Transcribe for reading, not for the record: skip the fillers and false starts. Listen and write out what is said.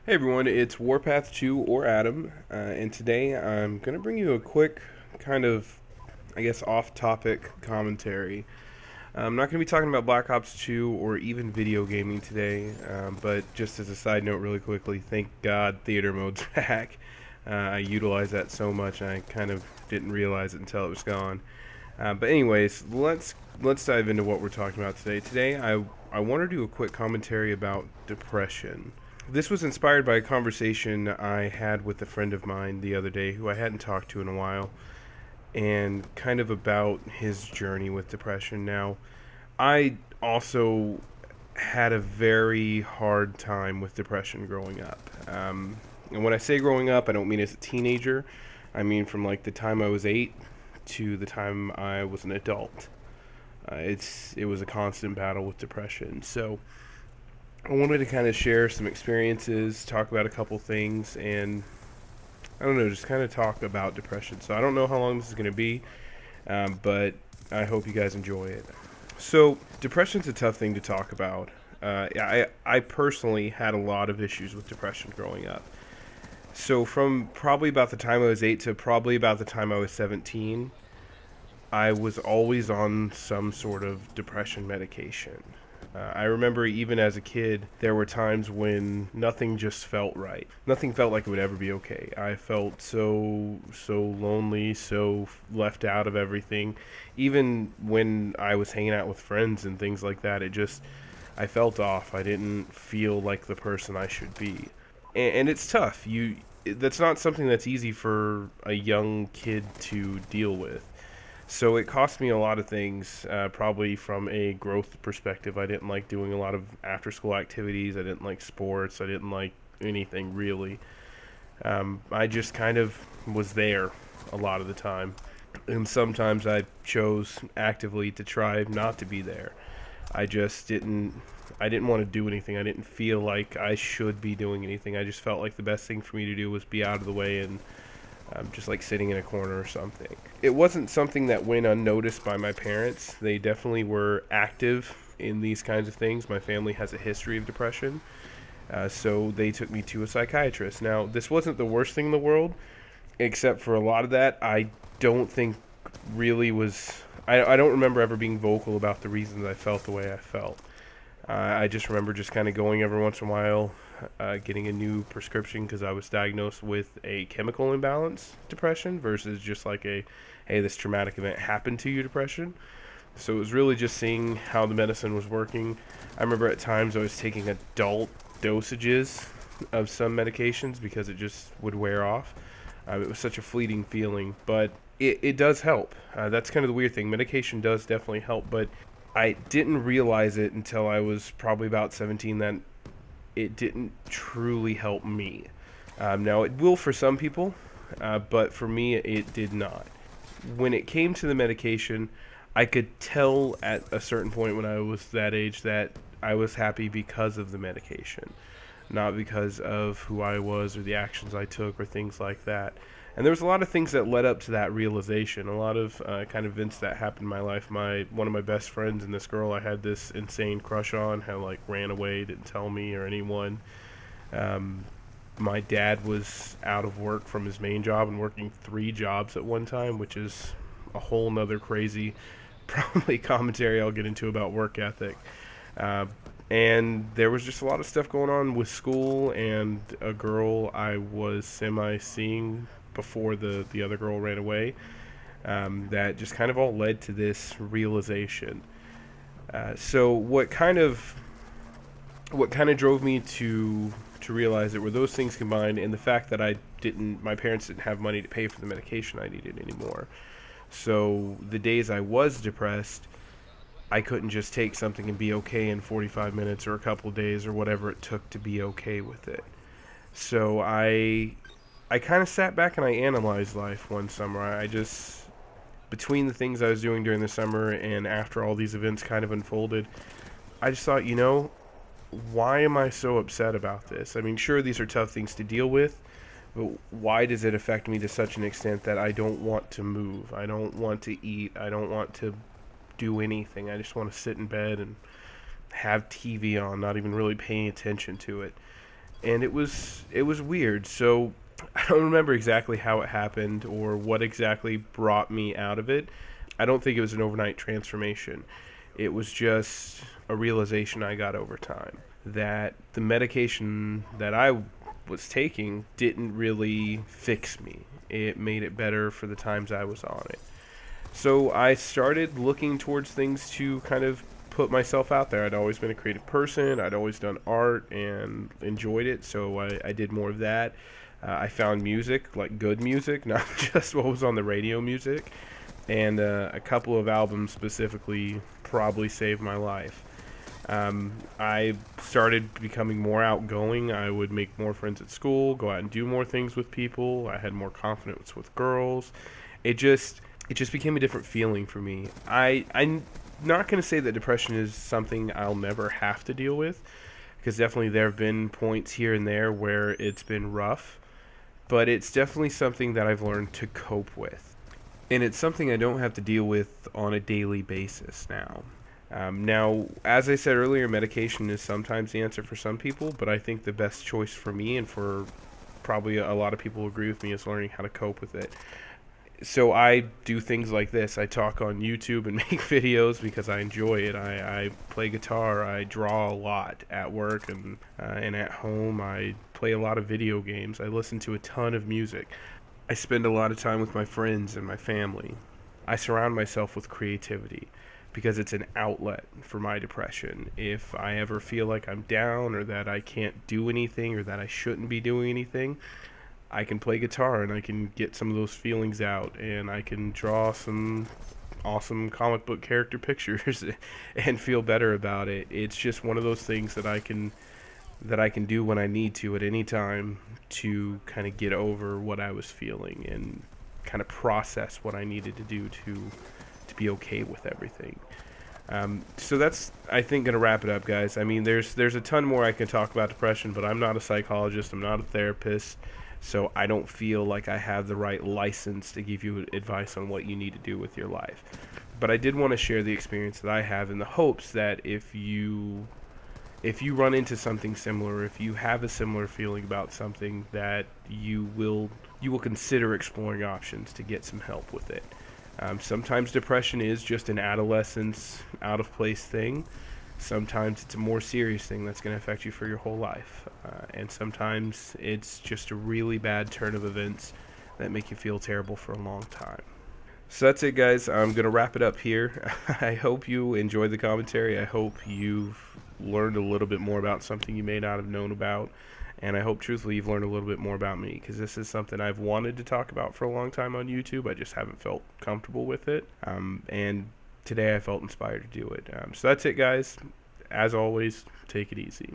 Hey everyone, it's Warpath 2 or Adam, and today I'm going to bring you a quick, kind of, off topic commentary. I'm not going to be talking about Black Ops 2 or even video gaming today, but just as a side note, really quickly, thank God theater mode's back. I utilize that so much, and I kind of didn't realize it until it was gone. But anyways, let's dive into what we're talking about today. I want to do a quick commentary about depression. This was inspired by a conversation I had with a friend of mine the other day who I hadn't talked to in a while, and kind of about his journey with depression. Now, I also had a very hard time with depression growing up. And when I say growing up, I don't mean as a teenager. I mean from like the time I was 8 to the time I was an adult. It was a constant battle with depression. So I wanted to kind of share some experiences, talk about a couple things, and I don't know, just kind of talk about depression. So I don't know how long this is going to be, but I hope you guys enjoy it. So depression's a tough thing to talk about. I personally had a lot of issues with depression growing up. So from probably about the time I was 8 to probably about the time I was 17, I was always on some sort of depression medication. I remember even as a kid, there were times when nothing just felt right. Nothing felt like it would ever be okay. I felt so lonely, so left out of everything. Even when I was hanging out with friends and things like that, I felt off. I didn't feel like the person I should be. And it's tough. That's not something that's easy for a young kid to deal with. So it cost me a lot of things, probably from a growth perspective. I didn't like doing a lot of after school activities. I didn't like sports. I didn't like anything really. I just kind of was there a lot of the time. And sometimes I chose actively to try not to be there. I just I didn't want to do anything. I didn't feel like I should be doing anything. I just felt like the best thing for me to do was be out of the way and just like sitting in a corner or something. It wasn't something that went unnoticed by my parents. They definitely were active in these kinds of things. My family has a history of depression, so they took me to a psychiatrist. Now, this wasn't the worst thing in the world, except for a lot of that I don't think really was. I don't remember ever being vocal about the reasons I felt the way I felt. I just remember just kind of going every once in a while, getting a new prescription because I was diagnosed with a chemical imbalance depression versus just like hey, this traumatic event happened to you depression. So it was really just seeing how the medicine was working. I remember at times I was taking adult dosages of some medications because it just would wear off. It was such a fleeting feeling, but it does help. That's kind of the weird thing. Medication does definitely help, but I didn't realize it until I was probably about 17 that it didn't truly help me. Now, it will for some people, but for me, it did not. When it came to the medication, I could tell at a certain point when I was that age that I was happy because of the medication, not because of who I was or the actions I took or things like that. And there was a lot of things that led up to that realization. A lot of kind of events that happened in my life. One of my best friends and this girl I had this insane crush on, had like ran away, didn't tell me or anyone. Um, my dad was out of work from his main job and working 3 jobs at one time, which is a whole nother crazy, probably commentary I'll get into about work ethic. Uh, and there was just a lot of stuff going on with school and a girl I was semi seeing before the other girl ran away, that just kind of all led to this realization. So what kind of drove me to realize it were those things combined, and the fact that my parents didn't have money to pay for the medication I needed anymore. So the days I was depressed, I couldn't just take something and be okay in 45 minutes or a couple of days or whatever it took to be okay with it. So I kind of sat back and I analyzed life one summer. I just between the things I was doing during the summer and after all these events kind of unfolded, I just thought, why am I so upset about this? I mean, sure, these are tough things to deal with, but why does it affect me to such an extent that I don't want to move? I don't want to eat. I don't want to do anything. I just want to sit in bed and have TV on, not even really paying attention to it. and it was weird. So I don't remember exactly how it happened or what exactly brought me out of it. I don't think it was an overnight transformation. It was just a realization I got over time that the medication that I was taking didn't really fix me. It made it better for the times I was on it. So I started looking towards things to kind of put myself out there. I'd always been a creative person. I'd always done art and enjoyed it, so I did more of that. I found music, like good music, not just what was on the radio music, and a couple of albums specifically probably saved my life. I started becoming more outgoing. I would make more friends at school, go out and do more things with people. I had more confidence with girls. It just it just became a different feeling for me. I'm not going to say that depression is something I'll never have to deal with, because definitely there have been points here and there where it's been rough, but it's definitely something that I've learned to cope with. And it's something I don't have to deal with on a daily basis now. Now, as I said earlier, medication is sometimes the answer for some people, but I think the best choice for me and for probably a lot of people who agree with me is learning how to cope with it. So I do things like this. I talk on YouTube and make videos because I enjoy it. I play guitar. I draw a lot at work and at home. I play a lot of video games. I listen to a ton of music. I spend a lot of time with my friends and my family. I surround myself with creativity because it's an outlet for my depression. If I ever feel like I'm down or that I can't do anything or that I shouldn't be doing anything, I can play guitar and I can get some of those feelings out, and I can draw some awesome comic book character pictures and feel better about it. It's just one of those things that I can do when I need to at any time to kind of get over what I was feeling and kind of process what I needed to do to be okay with everything. So that's, I think, gonna wrap it up, guys. I mean, there's a ton more I can talk about depression, but I'm not a psychologist. I'm not a therapist, so I don't feel like I have the right license to give you advice on what you need to do with your life. But I did want to share the experience that I have in the hopes that if you run into something similar, if you have a similar feeling about something, that you will consider exploring options to get some help with it. Sometimes depression is just an adolescence, out of place thing. Sometimes it's a more serious thing that's going to affect you for your whole life. And sometimes it's just a really bad turn of events that make you feel terrible for a long time. So that's it, guys. I'm going to wrap it up here. I hope you enjoyed the commentary. I hope you've learned a little bit more about something you may not have known about. And I hope, truthfully, you've learned a little bit more about me, because this is something I've wanted to talk about for a long time on YouTube. I just haven't felt comfortable with it. And today I felt inspired to do it. So that's it, guys. As always, take it easy.